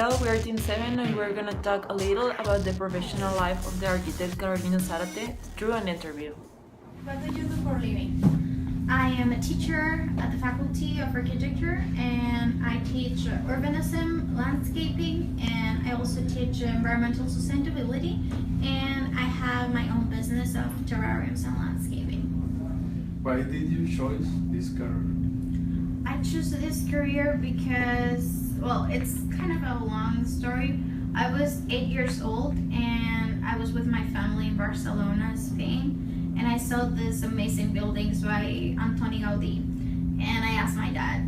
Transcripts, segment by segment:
Hello, we are Team 7 and we're gonna talk a little about the professional life of the architect Carolina Zarate through an interview. What do you do for a living? I am a teacher at the Faculty of Architecture and I teach urbanism, landscaping, and I also teach environmental sustainability, and I have my own business of terrariums and landscaping. Why did you choose this career? I chose this career because, well, it's kind of a long story. I was 8 years old and I was with my family in Barcelona, Spain, and I saw these amazing buildings by Antoni Gaudí. And I asked my dad,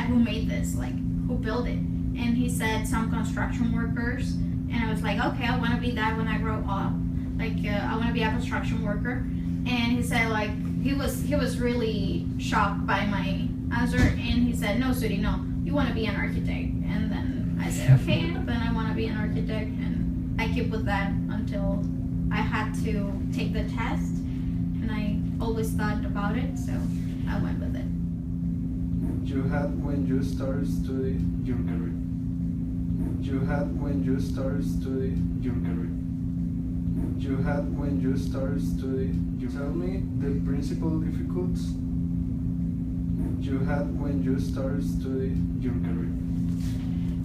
who made this? Like, who built it? And he said some construction workers. And I was like, okay, I want to be that when I grow up. I want to be a construction worker. And he said, like, he was really shocked by my answer, and he said, no, Suri, no, you want to be an architect. And then I said, okay, then I want to be an architect, and I kept with that until I had to take the test, and I always thought about it, so I went with it. You had when you started studying your career. You had when you started studying your career. You had when you started studying your. Tell me the principal difficulties you had when you started studying your career.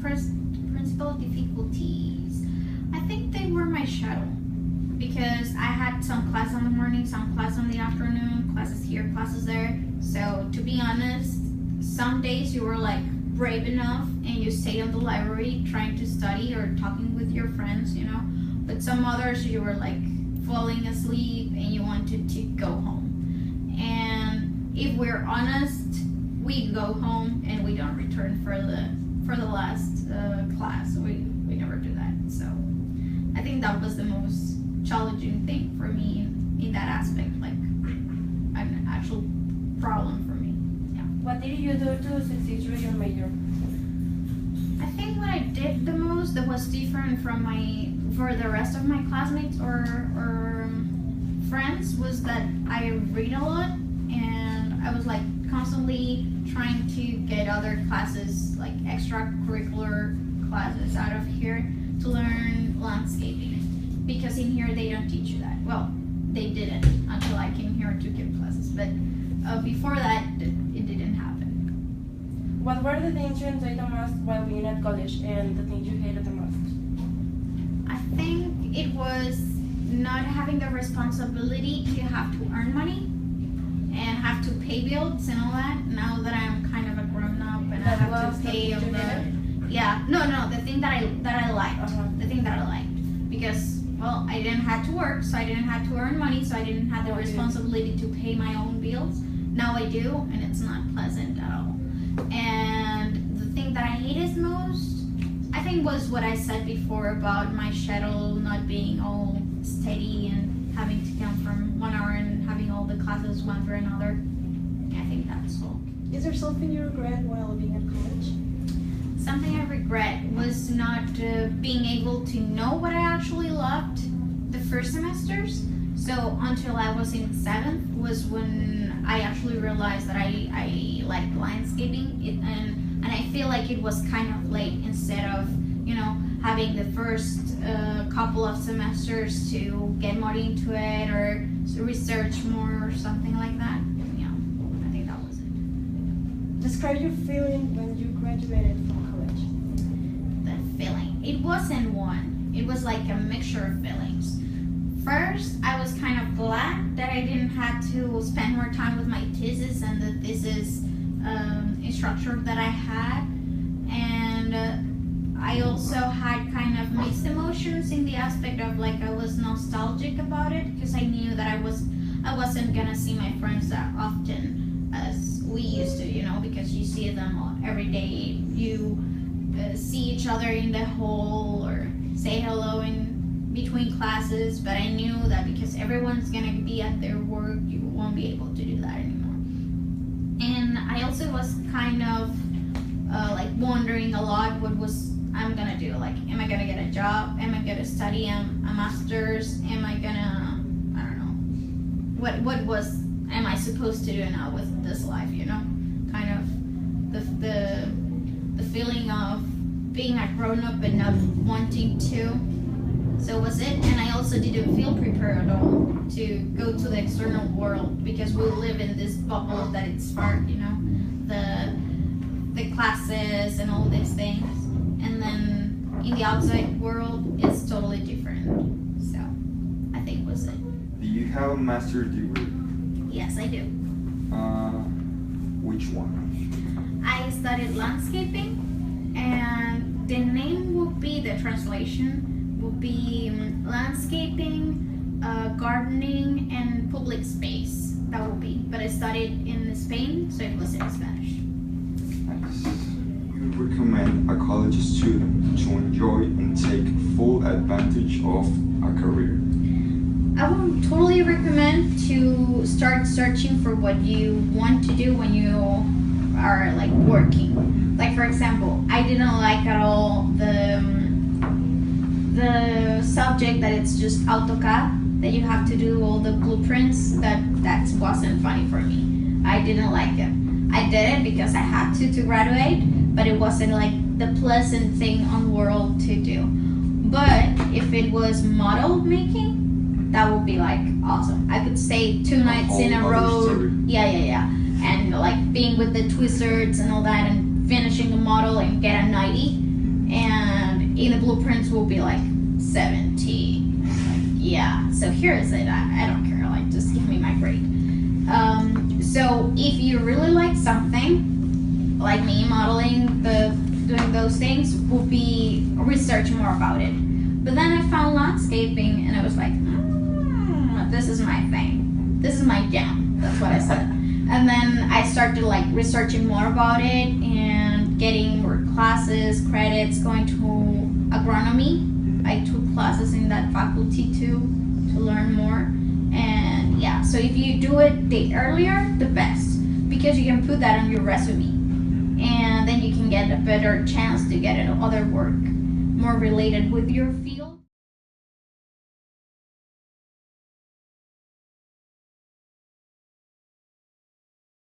First, principal difficulties. I think they were my schedule, because I had some class in the morning, some class in the afternoon, classes here, classes there. So to be honest, some days you were like brave enough and you stay in the library trying to study or talking with your friends, you know. But some others you were like falling asleep and you wanted to go home. And if we're honest, we go home and we don't return for the last class. We never do that. So I think that was the most challenging thing for me in that aspect, like an actual problem for me. Yeah. What did you do to succeed through your major? I think what I did the most that was different from for the rest of my classmates or friends was that I read a lot, and I was like constantly trying to get other classes, like extracurricular classes out of here to learn landscaping, because in here they don't teach you that. Well, they didn't until I came here to give classes, but before that it didn't happen. What were the things you enjoyed the most while being at college and the things you hated the most? I think it was not having the responsibility to have to earn money and have to pay bills and all that. Now that I'm kind of a grown up and I have to pay all the the thing that I liked, the thing that I liked, because well, I didn't have to work, so I didn't have to earn money, so I didn't have the responsibility to pay my own bills. Now I do, and it's not pleasant at all. And the thing that I hated most, I think, was what I said before about my schedule not being all steady and having to come from 1 hour and having all the classes one for another. I think that's all. Is there something you regret while being at college? Something I regret was not being able to know what I actually loved the first semesters. So until I was in 7th was when I actually realized that I liked landscaping, and I feel like it was kind of late, instead of, you know, having the first couple of semesters to get more into it or research more or something like that. Yeah, I think that was it. Describe your feeling when you graduated from college. The feeling. It wasn't one. It was like a mixture of feelings. First, I was kind of glad that I didn't have to spend more time with my thesis and the thesis instructor that I had. And I also had kind of mixed emotions in the aspect of, like, I was nostalgic about it, because I knew that I wasn't gonna see my friends that often as we used to, you know, because you see them every day. You see each other in the hall or say hello in between classes, but I knew that because everyone's gonna be at their work, you won't be able to do that anymore. And I also was kind of like wondering a lot what was I'm gonna do. Like, am I gonna get a job? Am I gonna study a master's? Am I gonna, I don't know, what am I supposed to do now with this life, you know? Kind of the feeling of being a grown up and not wanting to. So it was it, and I also didn't feel prepared at all to go to the external world because we live in this bubble that it's hard, you know, the classes and all these things, and then in the outside world it's totally different. So I think it was it. Do you have a master's degree? Yes, I do. Which one? I studied landscaping, and the name would be, the translation would be landscaping, gardening, and public space. That would be. But I studied in Spain, so it was in Spanish. Nice. You would recommend a college student to enjoy and take full advantage of a career? I would totally recommend to start searching for what you want to do when you are like working. Like for example, I didn't like at all the subject that it's just AutoCAD, that you have to do all the blueprints. That wasn't funny for me. I didn't like it. I did it because I had to graduate, but it wasn't like the pleasant thing on the world to do. But if it was model making, that would be like awesome. I could stay 2 nights in a row. Story. Yeah. And like being with the Twizzards and all that, and finishing the model and get a 90. And in the blueprints will be like 70. Like, yeah. So here is it. I don't care. Like, just give me my grade. So if you really like something, like me, modeling, doing those things, will be research more about it. But then I found landscaping, and I was like, this is my thing. This is my jam. That's what I said. And then I started like researching more about it and getting more classes, credits, going to agronomy. I took classes in that faculty too to learn more. And yeah, so if you do it the earlier, the best, because you can put that on your resume, and then you can get a better chance to get other work more related with your field.